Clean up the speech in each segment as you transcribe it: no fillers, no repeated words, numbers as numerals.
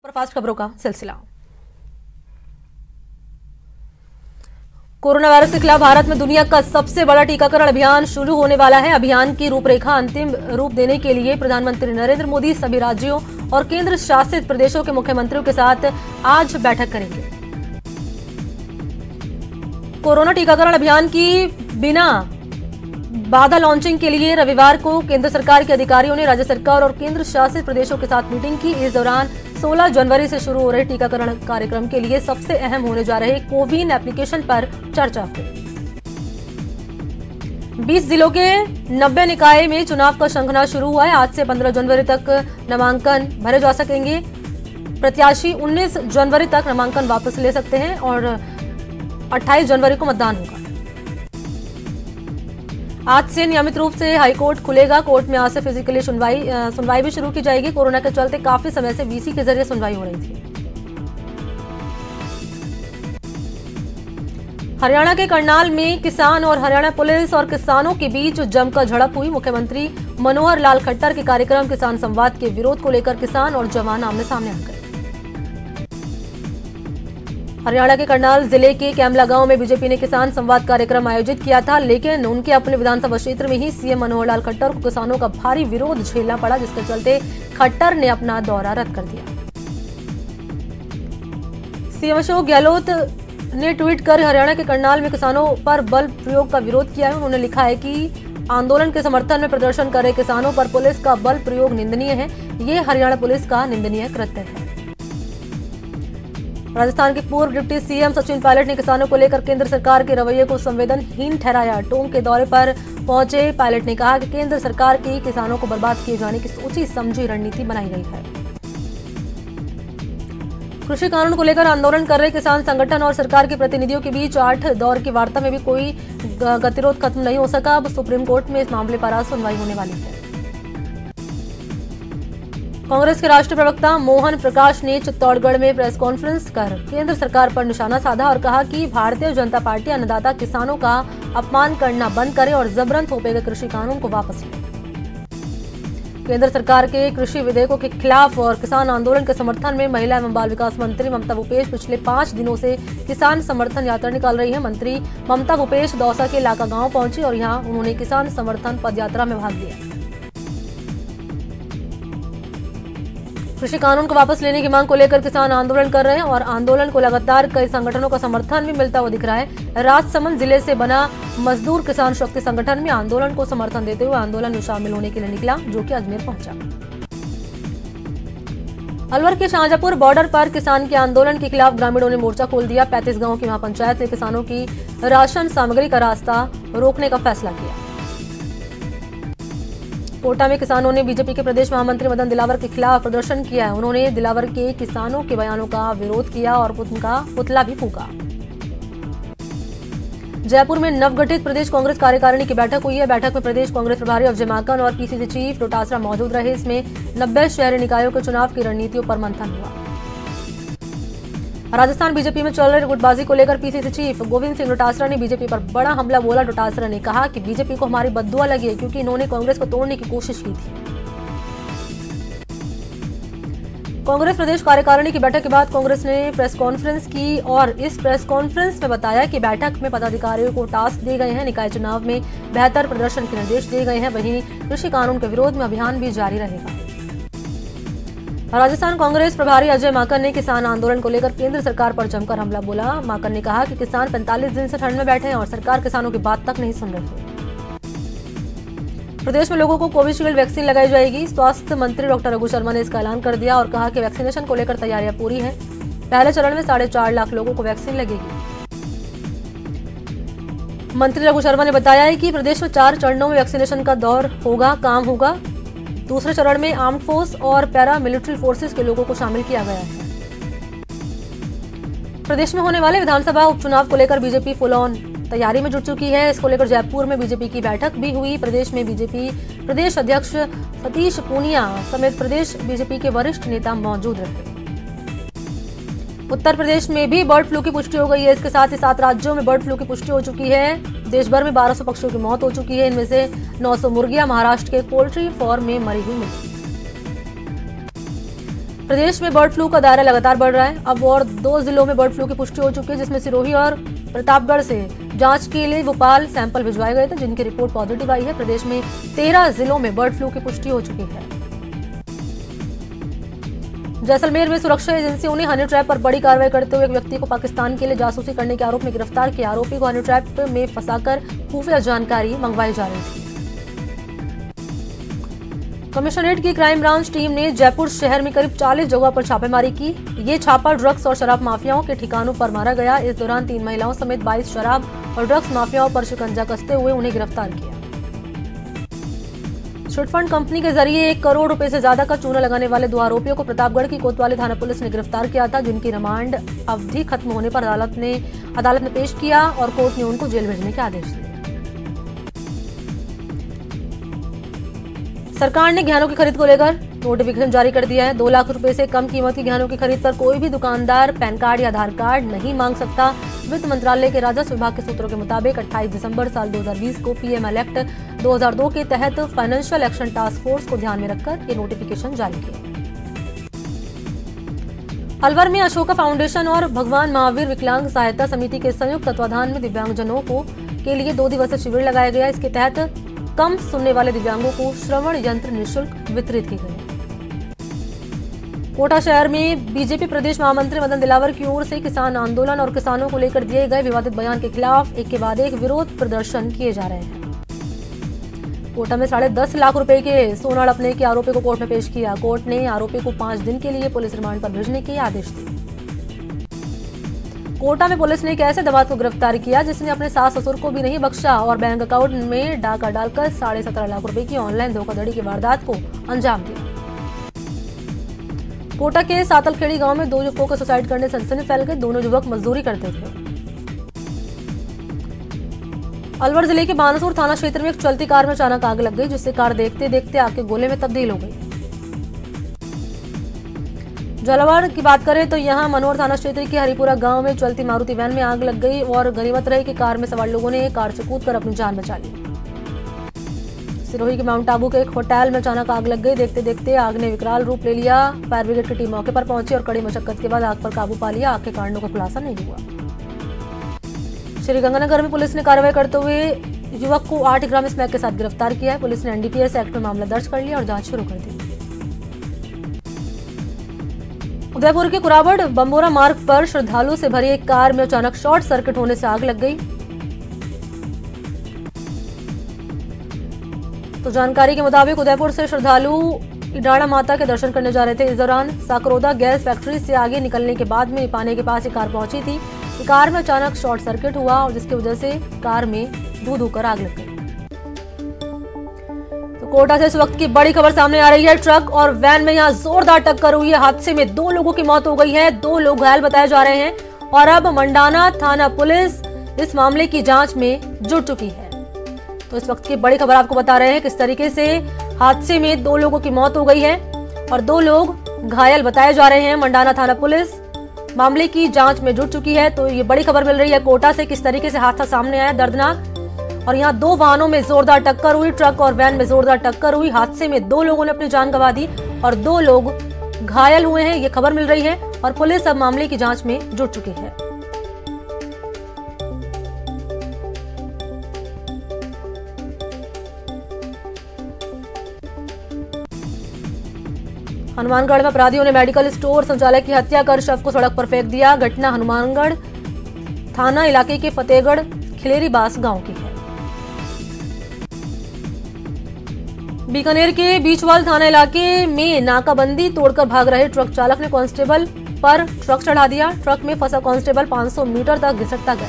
Superfast खबरों का सिलसिला। कोरोना वायरस के खिलाफ भारत में दुनिया का सबसे बड़ा टीकाकरण अभियान शुरू होने वाला है। अभियान की रूपरेखा अंतिम रूप देने के लिए प्रधानमंत्री नरेंद्र मोदी सभी राज्यों और केंद्र शासित प्रदेशों के मुख्यमंत्रियों के साथ आज बैठक करेंगे। कोरोना टीकाकरण अभियान की बिना बाधा लॉन्चिंग के लिए रविवार को केंद्र सरकार के अधिकारियों ने राज्य सरकार और केंद्र शासित प्रदेशों के साथ मीटिंग की। इस दौरान 16 जनवरी से शुरू हो रहे टीकाकरण कार्यक्रम के लिए सबसे अहम होने जा रहे कोविन एप्लीकेशन पर चर्चा हुई। 20 जिलों के 90 निकाय में चुनाव का शंखनाद शुरू हुआ है। आज से 15 जनवरी तक नामांकन भरे जा सकेंगे। प्रत्याशी 19 जनवरी तक नामांकन वापस ले सकते हैं और 28 जनवरी को मतदान होगा। आज से नियमित रूप से हाईकोर्ट खुलेगा। कोर्ट में आज से फिजिकली सुनवाई भी शुरू की जाएगी। कोरोना के चलते काफी समय से वीसी के जरिए सुनवाई हो रही थी। हरियाणा के करनाल में किसान और हरियाणा पुलिस और किसानों के बीच जमकर झड़प हुई। मुख्यमंत्री मनोहर लाल खट्टर के कार्यक्रम किसान संवाद के विरोध को लेकर किसान और जवान आमने सामने आ गए। हरियाणा के करनाल जिले के कैमला गांव में बीजेपी ने किसान संवाद कार्यक्रम आयोजित किया था, लेकिन उनके अपने विधानसभा क्षेत्र में ही सीएम मनोहर लाल खट्टर को किसानों का भारी विरोध झेलना पड़ा, जिसके चलते खट्टर ने अपना दौरा रद्द कर दिया। सीएम अशोक गहलोत ने ट्वीट कर हरियाणा के करनाल में किसानों पर बल प्रयोग का विरोध किया है। उन्होंने लिखा है कि आंदोलन के समर्थन में प्रदर्शन कर रहे किसानों पर पुलिस का बल प्रयोग निंदनीय है। ये हरियाणा पुलिस का निंदनीय कृत्य है। राजस्थान के पूर्व डिप्टी सीएम सचिन पायलट ने किसानों को लेकर केंद्र सरकार के रवैये को संवेदनहीन ठहराया। टोंक के दौरे पर पहुंचे पायलट ने कहा कि केंद्र सरकार की किसानों को बर्बाद किए जाने की सोची समझी रणनीति बनाई गई है। कृषि कानून को लेकर आंदोलन कर रहे किसान संगठन और सरकार के प्रतिनिधियों के बीच 8 दौर की वार्ता में भी कोई गतिरोध खत्म नहीं हो सका। अब सुप्रीम कोर्ट में इस मामले पर आज सुनवाई होने वाली है। कांग्रेस के राष्ट्रीय प्रवक्ता मोहन प्रकाश ने चित्तौड़गढ़ में प्रेस कॉन्फ्रेंस कर केंद्र सरकार पर निशाना साधा और कहा कि भारतीय जनता पार्टी अन्नदाता किसानों का अपमान करना बंद करे और जबरन थोपे गए कृषि कानून को वापस ले। केंद्र सरकार के कृषि विधेयकों के खिलाफ और किसान आंदोलन के समर्थन में महिला एवं बाल विकास मंत्री ममता भूपेश पिछले 5 दिनों से किसान समर्थन यात्रा निकाल रही है। मंत्री ममता भूपेश दौसा के इलाका गांव पहुंची और यहां उन्होंने किसान समर्थन पदयात्रा में भाग लिया। कृषि कानून को वापस लेने की मांग को लेकर किसान आंदोलन कर रहे हैं और आंदोलन को लगातार कई संगठनों का समर्थन भी मिलता हुआ दिख रहा है। राजसमंद जिले से बना मजदूर किसान शक्ति संगठन में आंदोलन को समर्थन देते हुए आंदोलन में शामिल होने के लिए निकला, जो कि अजमेर पहुंचा। अलवर के शाहजहांपुर बॉर्डर पर किसान के आंदोलन के खिलाफ ग्रामीणों ने मोर्चा खोल दिया। 35 गांवों की महापंचायत ने किसानों की राशन सामग्री का रास्ता रोकने का फैसला किया। कोटा में किसानों ने बीजेपी के प्रदेश महामंत्री मदन दिलावर के खिलाफ प्रदर्शन किया है। उन्होंने दिलावर के किसानों के बयानों का विरोध किया और उनका पुतला भी फूंका। जयपुर में नवगठित प्रदेश कांग्रेस कार्यकारिणी की बैठक हुई है। बैठक में प्रदेश कांग्रेस प्रभारी अजय माकन और पीसीसी चीफ डोटासरा मौजूद रहे। इसमें 90 शहरी निकायों के चुनाव की रणनीतियों पर मंथन हुआ। राजस्थान बीजेपी में चल रहे गुटबाजी को लेकर पीसीसी चीफ गोविंद सिंह डोटासरा ने बीजेपी पर बड़ा हमला बोला। डोटासरा ने कहा कि बीजेपी को हमारी बद्दुआ लगी है क्योंकि इन्होंने कांग्रेस को तोड़ने की कोशिश की थी। कांग्रेस प्रदेश कार्यकारिणी की बैठक के बाद कांग्रेस ने प्रेस कॉन्फ्रेंस की और इस प्रेस कॉन्फ्रेंस में बताया कि बैठक में पदाधिकारियों को टास्क दिए गए हैं। निकाय चुनाव में बेहतर प्रदर्शन के निर्देश दिए गए हैं। वहीं कृषि कानून के विरोध में अभियान भी जारी रहेगा। राजस्थान कांग्रेस प्रभारी अजय माकन ने किसान आंदोलन को लेकर केंद्र सरकार पर जमकर हमला बोला। माकन ने कहा कि किसान 45 दिन से ठंड में बैठे हैं और सरकार किसानों की बात तक नहीं सुन रही। प्रदेश में लोगों को कोविशील्ड वैक्सीन लगाई जाएगी। स्वास्थ्य मंत्री डॉक्टर रघु शर्मा ने इसका ऐलान कर दिया और कहा कि वैक्सीनेशन को लेकर तैयारियां पूरी हैं। पहले चरण में 4.5 लाख लोगों को वैक्सीन लगेगी। मंत्री रघु शर्मा ने बताया है कि प्रदेश में 4 चरणों में वैक्सीनेशन का दौर होगा, काम होगा। दूसरे चरण में आर्म्ड फोर्स और पैरा मिलिट्री फोर्सेस के लोगों को शामिल किया गया है। प्रदेश में होने वाले विधानसभा उपचुनाव को लेकर बीजेपी फुल ऑन तैयारी में जुट चुकी है। इसको लेकर जयपुर में बीजेपी की बैठक भी हुई। प्रदेश में बीजेपी प्रदेश अध्यक्ष सतीश पूनिया समेत प्रदेश बीजेपी के वरिष्ठ नेता मौजूद रहे। उत्तर प्रदेश में भी बर्ड फ्लू की पुष्टि हो गई है। इसके साथ ही 7 राज्यों में बर्ड फ्लू की पुष्टि हो चुकी है। देश भर में 1200 पक्षियों की मौत हो चुकी है। इनमें से 900 मुर्गियां महाराष्ट्र के पोल्ट्री फार्म में मरी हुई मिली। प्रदेश में बर्ड फ्लू का दायरा लगातार बढ़ रहा है। अब और 2 जिलों में बर्ड फ्लू की पुष्टि हो चुकी है, जिसमें सिरोही और प्रतापगढ़ से जांच के लिए भोपाल सैंपल भिजवाए गए थे, जिनकी रिपोर्ट पॉजिटिव आई है। प्रदेश में 13 जिलों में बर्ड फ्लू की पुष्टि हो चुकी है। जैसलमेर में सुरक्षा एजेंसियों ने हनी ट्रैप पर बड़ी कार्रवाई करते हुए एक व्यक्ति को पाकिस्तान के लिए जासूसी करने के आरोप में गिरफ्तार किया। आरोपी को हनी ट्रैप में फंसाकर खुफिया जानकारी मंगवाई जा रही थी। कमिश्नरेट की क्राइम ब्रांच टीम ने जयपुर शहर में करीब 40 जगहों पर छापेमारी की। ये छापा ड्रग्स और शराब माफियाओं के ठिकानों पर मारा गया। इस दौरान 3 महिलाओं समेत 22 शराब और ड्रग्स माफियाओं पर शिकंजा कसते हुए उन्हें गिरफ्तार किया। चिटफंड कंपनी के जरिए 1 करोड़ रुपए से ज्यादा का चूना लगाने वाले 2 आरोपियों को प्रतापगढ़ की कोतवाली थाना पुलिस ने गिरफ्तार किया था, जिनकी रिमांड अवधि खत्म होने पर अदालत ने पेश किया और कोर्ट ने उनको जेल भेजने के आदेश दिए। सरकार ने गहनों की खरीद को लेकर नोटिफिकेशन जारी कर दिया है। 2 लाख रुपए से कम कीमत की गहनों की खरीद पर कोई भी दुकानदार पैन कार्ड या आधार कार्ड नहीं मांग सकता। वित्त मंत्रालय के राजस्व विभाग के सूत्रों के मुताबिक 28 दिसंबर साल 2020 को पीएमएल एक्ट 2002 के तहत फाइनेंशियल एक्शन टास्क फोर्स को ध्यान में रखकर ये नोटिफिकेशन जारी किया। अलवर में अशोका फाउंडेशन और भगवान महावीर विकलांग सहायता समिति के संयुक्त तत्वाधान में दिव्यांगजनों के लिए 2 दिवसीय शिविर लगाया गया। इसके तहत कम सुनने वाले दिव्यांगों को श्रवण यंत्र निःशुल्क वितरित की गई। कोटा शहर में बीजेपी प्रदेश महामंत्री मदन दिलावर की ओर से किसान आंदोलन और किसानों को लेकर दिए गए विवादित बयान के खिलाफ एक के बाद एक विरोध प्रदर्शन किए जा रहे हैं। कोटा में 10.5 लाख रुपए के सोना हड़पने के आरोपी को कोर्ट में पेश किया। कोर्ट ने आरोपी को 5 दिन के लिए पुलिस रिमांड पर भेजने के आदेश दिए। कोटा में पुलिस ने एक ऐसे दमाद को गिरफ्तार किया जिसने अपने सास ससुर को भी नहीं बख्शा और बैंक अकाउंट में डाका डालकर 17.5 लाख रुपए की ऑनलाइन धोखाधड़ी की वारदात को अंजाम दिया। कोटा के सातलखेड़ी गांव में 2 युवकों का सुसाइड करने से सनसनी फैल गई। दोनों युवक मजदूरी करते थे। अलवर जिले के बानसूर थाना क्षेत्र में एक चलती कार में अचानक आग लग गई, जिससे कार देखते देखते आग के गोले में तब्दील हो गई। झालावाड़ की बात करें तो यहां मनोहर थाना क्षेत्र के हरिपुरा गांव में चलती मारुति वैन में आग लग गई और गनीमत रही कि कार में सवार लोगों ने कार से कूदकर अपनी जान बचा ली। सिरोही के माउंट आबू के एक होटल में अचानक आग लग गई। देखते देखते आग ने विकराल रूप ले लिया। फायर ब्रिगेड की टीम मौके पर पहुंची और कड़ी मशक्कत के बाद आग पर काबू पा लिया। आग के कारणों का खुलासा नहीं हुआ। श्रीगंगानगर में पुलिस ने कार्रवाई करते हुए युवक को 8 ग्राम स्मैक के साथ गिरफ्तार किया है। पुलिस ने एनडीपीएस एक्ट में मामला दर्ज कर लिया और जांच शुरू कर दी। उदयपुर के कुराबड़ बंबोरा मार्ग पर श्रद्धालु से भरी एक कार में अचानक शॉर्ट सर्किट होने से आग लग गई। तो जानकारी के मुताबिक उदयपुर से श्रद्धालु इडाड़ा माता के दर्शन करने जा रहे थे। इस दौरान साकरोदा गैस फैक्ट्री से आगे निकलने के बाद में निपाने के पास एक कार पहुंची थी। कार में अचानक शॉर्ट सर्किट हुआ और जिसकी वजह से कार में धू धू कर आग लग गई। तो कोटा से इस वक्त की बड़ी खबर सामने आ रही है। ट्रक और वैन में यहाँ जोरदार टक्कर हुई है। हादसे में 2 लोगों की मौत हो गई है, 2 लोग घायल बताए जा रहे हैं और अब मंडाना थाना पुलिस इस मामले की जांच में जुट चुकी है। तो इस वक्त की बड़ी खबर आपको बता रहे हैं किस तरीके से हादसे में 2 लोगों की मौत हो गई है और 2 लोग घायल बताए जा रहे हैं। मंडाना थाना पुलिस मामले की जांच में जुट चुकी है। तो ये बड़ी खबर मिल रही है कोटा से, किस तरीके से हादसा सामने आया दर्दनाक। और यहाँ 2 वाहनों में जोरदार टक्कर हुई, ट्रक और वैन में जोरदार टक्कर हुई। हादसे में 2 लोगों ने अपनी जान गंवा दी और 2 लोग घायल हुए हैं, ये खबर मिल रही है और पुलिस अब मामले की जांच में जुट चुकी है। हनुमानगढ़ में अपराधियों ने मेडिकल स्टोर संचालक की हत्या कर शव को सड़क पर फेंक दिया। घटना हनुमानगढ़ थाना इलाके के फतेहगढ़ खिलेरीबास गांव की है। बीकानेर के बीचवाल थाना इलाके में नाकाबंदी तोड़कर भाग रहे ट्रक चालक ने कांस्टेबल पर ट्रक चढ़ा दिया। ट्रक में फंसा कांस्टेबल 500 मीटर तक घिसटता गया।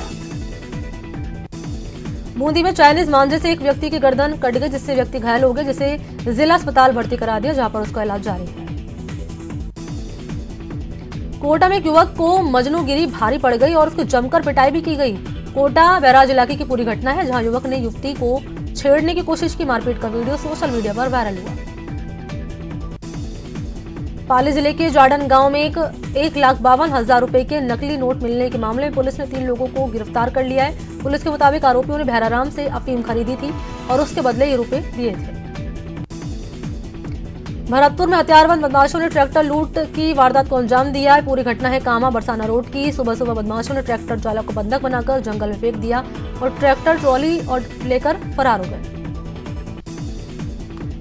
बूंदी में चाइनीज मांझे से एक व्यक्ति की गर्दन कट गई, जिससे व्यक्ति घायल हो गया, जिसे जिला अस्पताल भर्ती करा दिया, जहां पर उसका इलाज जारी है। कोटा में एक युवक को मजनूगिरी भारी पड़ गई और उसकी जमकर पिटाई भी की गई। कोटा बैराज इलाके की पूरी घटना है, जहां युवक ने युवती को छेड़ने की कोशिश की। मारपीट का वीडियो सोशल मीडिया पर वायरल हुआ। पाली जिले के जार्डन गांव में 1,52,000 रुपए के नकली नोट मिलने के मामले में पुलिस ने 3 लोगों को गिरफ्तार कर लिया है। पुलिस के मुताबिक आरोपियों ने भैराराम से अफीम खरीदी थी और उसके बदले ये रुपए दिए थे। भरतपुर में हथियारबंद बदमाशों ने ट्रैक्टर लूट की वारदात को अंजाम दिया है। पूरी घटना है कामा बरसाना रोड की। सुबह सुबह बदमाशों ने ट्रैक्टर चालक को बंधक बनाकर जंगल में फेंक दिया और ट्रैक्टर ट्रॉली और लेकर फरार हो गए।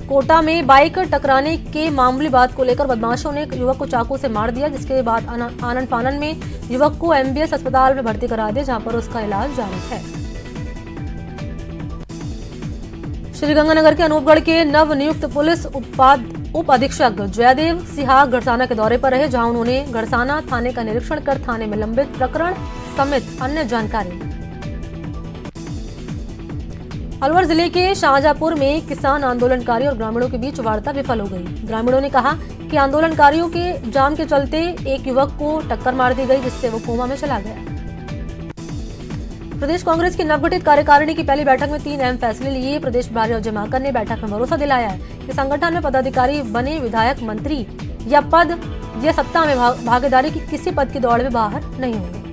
कोटा में बाइक टकराने के मामूली बात को लेकर बदमाशों ने युवक को चाकू से मार दिया, जिसके बाद आनन फानन में युवक को एमबीएस अस्पताल में भर्ती करा दिया, जहां पर उसका इलाज जारी है। श्रीगंगानगर के अनूपगढ़ के नवनियुक्त पुलिस उप अधीक्षक जयदेव सिहाग घड़साना के दौरे पर रहे, जहां उन्होंने घड़साना थाने का निरीक्षण कर थाने में लंबित प्रकरण समेत अन्य जानकारी ली। अलवर जिले के शाहजहांपुर में किसान आंदोलनकारी और ग्रामीणों के बीच वार्ता विफल हो गई। ग्रामीणों ने कहा कि आंदोलनकारियों के जाम के चलते एक युवक को टक्कर मार दी गई, जिससे वो कोमा में चला गया। प्रदेश कांग्रेस की नवगठित कार्यकारिणी की पहली बैठक में 3 अहम फैसले लिए। प्रदेश प्रभारी अजय माकन ने बैठक में भरोसा दिलाया है कि संगठन में पदाधिकारी बने विधायक, मंत्री या पद या सत्ता में भागीदारी की किसी पद की दौड़ में बाहर नहीं होंगे।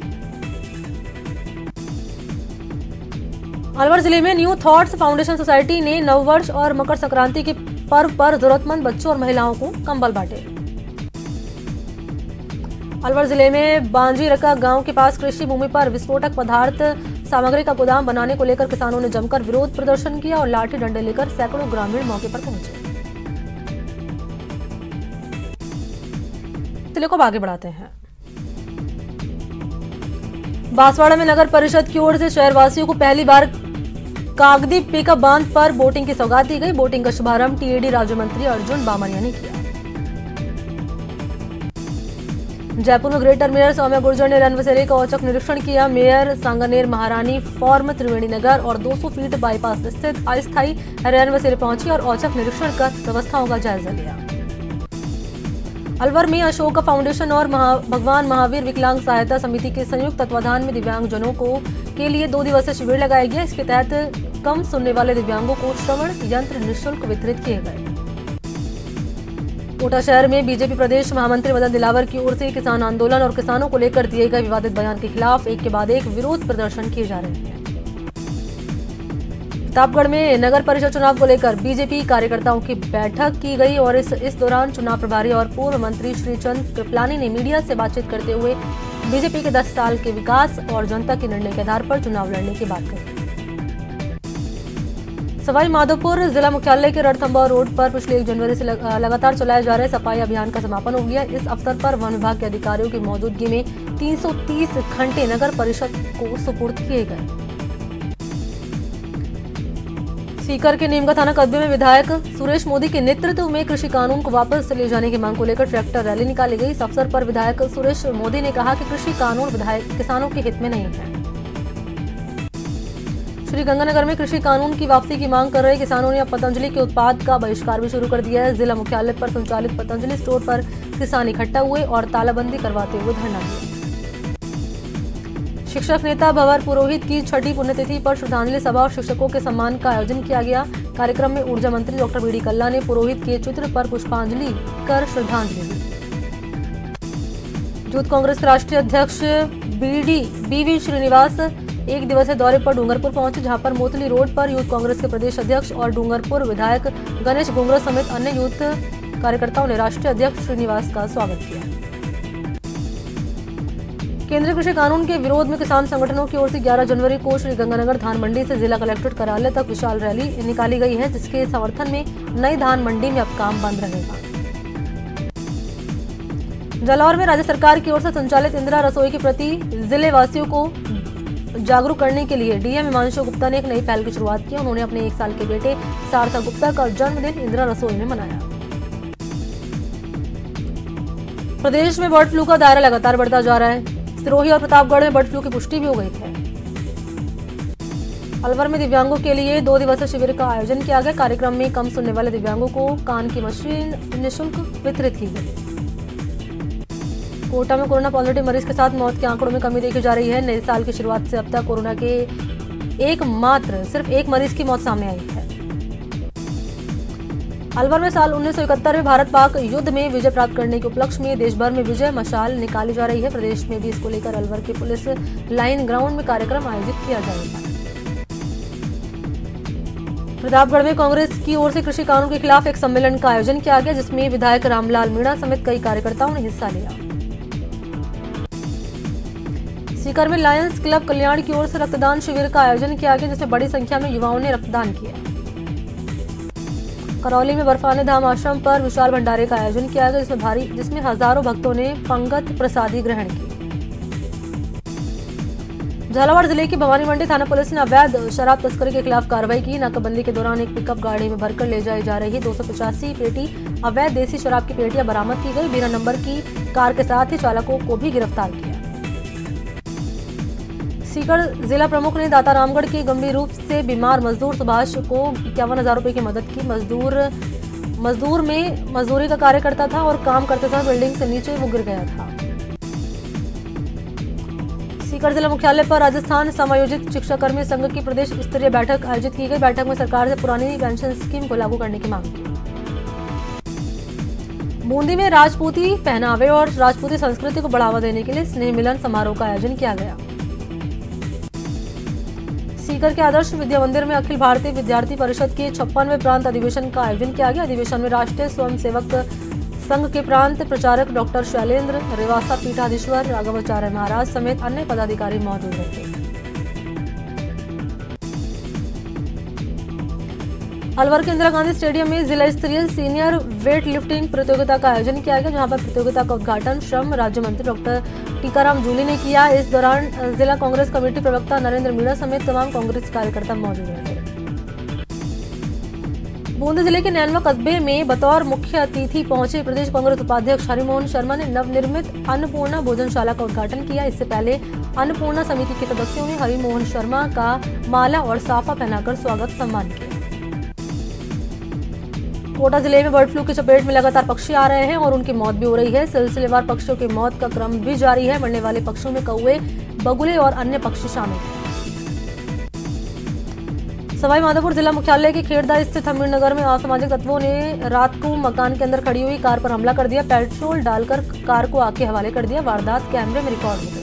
अलवर जिले में न्यू थॉट्स फाउंडेशन सोसाइटी ने नववर्ष और मकर संक्रांति के पर्व पर जरूरतमंद बच्चों और महिलाओं को कंबल बांटे। अलवर जिले में बांजीरका गांव के पास कृषि भूमि पर विस्फोटक पदार्थ सामग्री का गोदाम बनाने को लेकर किसानों ने जमकर विरोध प्रदर्शन किया और लाठी डंडे लेकर सैकड़ों ग्रामीण मौके पर पहुंचे। सिलसिले को आगे बढ़ाते हैं। बांसवाड़ा में नगर परिषद की ओर से शहरवासियों को पहली बार कागदी पिकअप बांध पर बोटिंग की सौगात दी गई। बोटिंग का शुभारंभ टीएडी राज्य मंत्री अर्जुन बामनिया ने किया। जयपुर में ग्रेटर मेयर सौम्या गुर्जर ने रैन बसेरे का औचक निरीक्षण किया। मेयर सांगानेर महारानी फॉर्म त्रिवेणी नगर और 200 फीट बाईपास स्थित अस्थायी रैन बसेरे पहुंची और औचक निरीक्षण कर व्यवस्थाओं का जायजा लिया। अलवर में अशोका फाउंडेशन और भगवान महावीर विकलांग सहायता समिति के संयुक्त तत्वाधान में दिव्यांगजनों के लिए 2 दिवसीय शिविर लगाया गया। इसके तहत कम सुनने वाले दिव्यांगों को श्रवण यंत्र निःशुल्क वितरित किए गए। कोटा शहर में बीजेपी प्रदेश महामंत्री मदन दिलावर की ओर से किसान आंदोलन और किसानों को लेकर दिए गए विवादित बयान के खिलाफ एक के बाद एक विरोध प्रदर्शन किए जा रहे हैं। प्रतापगढ़ में नगर परिषद चुनाव को लेकर बीजेपी कार्यकर्ताओं की बैठक की गई और इस दौरान चुनाव प्रभारी और पूर्व मंत्री श्रीचंद कृपलानी ने मीडिया से बातचीत करते हुए बीजेपी के 10 साल के विकास और जनता के निर्णय के आधार पर चुनाव लड़ने की बात कही। सवाई माधोपुर जिला मुख्यालय के रणथंभौर रोड पर पिछले 1 जनवरी से लगातार चलाए जा रहे सफाई अभियान का समापन हो गया। इस अवसर पर वन विभाग के अधिकारियों की मौजूदगी में 330 घंटे नगर परिषद को सुपुर्द किए गए। सीकर के नीमका थाना कस्बे में विधायक सुरेश मोदी के नेतृत्व में कृषि कानून को वापस ले जाने की मांग को लेकर ट्रैक्टर रैली निकाली गई। इस अवसर पर विधायक सुरेश मोदी ने कहा कि कृषि कानून किसानों के हित में नहीं है। श्रीगंगानगर में कृषि कानून की वापसी की मांग कर रहे किसानों ने अब पतंजलि के उत्पाद का बहिष्कार भी शुरू कर दिया है। जिला मुख्यालय पर संचालित पतंजलि स्टोर पर किसान इकट्ठा हुए और तालाबंदी करवाते हुए धरना दिया। शिक्षक नेता भंवर पुरोहित की 6ठी पुण्यतिथि पर श्रद्धांजलि सभा और शिक्षकों के सम्मान का आयोजन किया गया। कार्यक्रम में ऊर्जा मंत्री डॉक्टर बीडी कल्ला ने पुरोहित के चित्र पर पुष्पांजलि कर श्रद्धांजलि दी। यूथ कांग्रेस के राष्ट्रीय अध्यक्ष बीवी श्रीनिवास 1 दिवसीय दौरे पर डूंगरपुर पहुंचे, जहां पर मोतली रोड पर यूथ कांग्रेस के प्रदेश अध्यक्ष और डूंगरपुर विधायक गणेश गुंगरा समेत अन्य यूथ कार्यकर्ताओं ने राष्ट्रीय अध्यक्ष श्रीनिवास का स्वागत किया। केंद्रीय कृषि कानून के विरोध में किसान संगठनों की ओर से 11 जनवरी को श्रीगंगानगर धान मंडी से जिला कलेक्ट्रेट कार्यालय तक विशाल रैली निकाली गई है, जिसके समर्थन में नई धान मंडी में अब काम बंद रहेगा। जालौर में राज्य सरकार की ओर से संचालित इंदिरा रसोई के प्रति जिले वासियों को जागरूक करने के लिए डीएम हिमांशु गुप्ता ने एक नई पहल की शुरुआत की। उन्होंने अपने 1 साल के बेटे सार्थक गुप्ता का जन्मदिन इंदिरा रसोई में मनाया। प्रदेश में बर्ड फ्लू का दायरा लगातार बढ़ता जा रहा है। सिरोही और प्रतापगढ़ में बर्ड फ्लू की पुष्टि भी हो गई थी। अलवर में दिव्यांगों के लिए 2 दिवसीय शिविर का आयोजन किया गया। कार्यक्रम में कम सुनने वाले दिव्यांगों को कान की मशीन निःशुल्क वितरित की गई। कोटा में कोरोना पॉजिटिव मरीज के साथ मौत के आंकड़ों में कमी देखी जा रही है। नए साल की शुरुआत से अब तक कोरोना के सिर्फ एक मरीज की मौत सामने आई है। अलवर में साल 1971 में भारत पाक युद्ध में विजय प्राप्त करने के उपलक्ष्य में देश भर में विजय मशाल निकाली जा रही है। प्रदेश में भी इसको लेकर अलवर के पुलिस लाइन ग्राउंड में कार्यक्रम आयोजित किया जाएगा। प्रतापगढ़ में कांग्रेस की ओर से कृषि कानून के खिलाफ एक सम्मेलन का आयोजन किया गया, जिसमें विधायक रामलाल मीणा समेत कई कार्यकर्ताओं ने हिस्सा लिया। सीकर में लायंस क्लब कल्याण की ओर से रक्तदान शिविर का आयोजन किया गया, जिसमें बड़ी संख्या में युवाओं ने रक्तदान किया। करौली में बर्फानी धाम आश्रम पर विशाल भंडारे का आयोजन किया गया, जिसमें हजारों भक्तों ने पंगत प्रसादी ग्रहण की। झालावाड़ जिले की भवानी मंडी थाना पुलिस ने अवैध शराब तस्करी के खिलाफ कार्रवाई की। नाकाबंदी के दौरान एक पिकअप गाड़ी में भरकर ले जाई जा रही 285 पेटी अवैध देसी शराब की पेटियां बरामद की गई। बिना नंबर की कार के साथ ही चालकों को भी गिरफ्तार किया। सीकर जिला प्रमुख ने दाता रामगढ़ के गंभीर रूप से बीमार मजदूर सुभाष को 51,000 रुपए की मदद की। मजदूर में मजदूरी का कार्य करता था और काम करते समय बिल्डिंग से नीचे वो गिर गया था। सीकर जिला मुख्यालय पर राजस्थान समायोजित शिक्षाकर्मी संघ की प्रदेश स्तरीय बैठक आयोजित की गई। बैठक में सरकार से पुरानी पेंशन स्कीम को लागू करने की मांग की। बूंदी में राजपूती पहनावे और राजपूती संस्कृति को बढ़ावा देने के लिए स्नेह मिलन समारोह का आयोजन किया गया। सीकर के आदर्श विद्या मंदिर में अखिल भारतीय विद्यार्थी परिषद के 56वें प्रांत अधिवेशन का आयोजन किया गया। अधिवेशन में राष्ट्रीय स्वयंसेवक संघ के प्रांत प्रचारक डॉक्टर शैलेंद्र, रेवासा पीठाधीश्वर राघवाचार्य महाराज समेत अन्य पदाधिकारी मौजूद रहे। अलवर के इंदिरा गांधी स्टेडियम में जिला स्तरीय सीनियर वेट लिफ्टिंग प्रतियोगिता का आयोजन किया गया, जहां पर प्रतियोगिता का उद्घाटन श्रम राज्य मंत्री डॉक्टर टीकाराम जूली ने किया। इस दौरान जिला कांग्रेस कमेटी प्रवक्ता नरेंद्र मीणा समेत तमाम कांग्रेस कार्यकर्ता मौजूद रहे। बूंदी जिले के नैनवा कस्बे में बतौर मुख्य अतिथि पहुंचे प्रदेश कांग्रेस उपाध्यक्ष हरिमोहन शर्मा ने नवनिर्मित अन्नपूर्णा भोजनशाला का उद्घाटन किया। इससे पहले अन्नपूर्णा समिति के सदस्यों ने हरिमोहन शर्मा का माला और साफा पहनाकर स्वागत सम्मान किया। कोटा जिले में बर्ड फ्लू की चपेट में लगातार पक्षी आ रहे हैं और उनकी मौत भी हो रही है। सिलसिलेवार पक्षियों की मौत का क्रम भी जारी है। मरने वाले पक्षियों में कौवे, बगुले और अन्य पक्षी शामिल हैं। सवाई माधोपुर जिला मुख्यालय के खेड़दा स्थित हमीर नगर में असामाजिक तत्वों ने रात को मकान के अंदर खड़ी हुई कार पर हमला कर दिया। पेट्रोल डालकर कार को आग के हवाले कर दिया। वारदात कैमरे में रिकॉर्ड हो गई।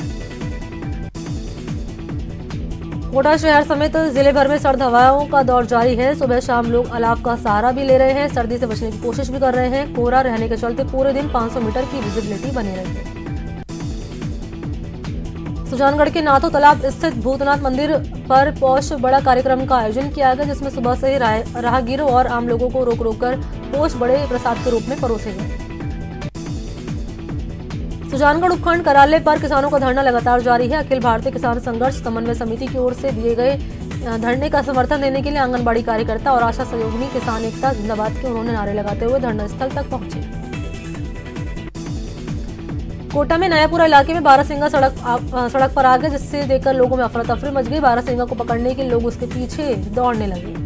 कोटा शहर समेत जिले भर में सर्द हवाओं का दौर जारी है। सुबह शाम लोग अलाव का सहारा भी ले रहे हैं। सर्दी से बचने की कोशिश भी कर रहे हैं। कोहरा रहने के चलते पूरे दिन 500 मीटर की विजिबिलिटी बनी रही। सुजानगढ़ के नाथो तालाब स्थित भूतनाथ मंदिर पर पौष बड़ा कार्यक्रम का आयोजन किया गया, जिसमें सुबह से ही राहगीरों और आम लोगों को रोक रोक कर पौष बड़े प्रसाद के रूप में परोसे गए। सुजानगढ़ उपखंड कार्यालय पर किसानों का धरना लगातार जारी है। अखिल भारतीय किसान संघर्ष समन्वय समिति की ओर से दिए गए धरने का समर्थन देने के लिए आंगनबाड़ी कार्यकर्ता और आशा सहयोगिनी किसान एकता जिंदाबाद के उन्होंने नारे लगाते हुए धरना स्थल तक पहुंचे। कोटा में नयापुरा इलाके में बारहसिंगा सड़क पर आ गया, जिससे देखकर लोगों में अफरा तफरी मच गई। बारहसिंगा को पकड़ने के लोग उसके पीछे दौड़ने लगे।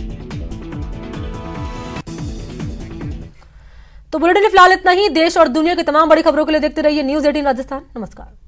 तो बुलेटिन में फिलहाल इतना ही। देश और दुनिया की तमाम बड़ी खबरों के लिए देखते रहिए न्यूज़ 18 राजस्थान। नमस्कार।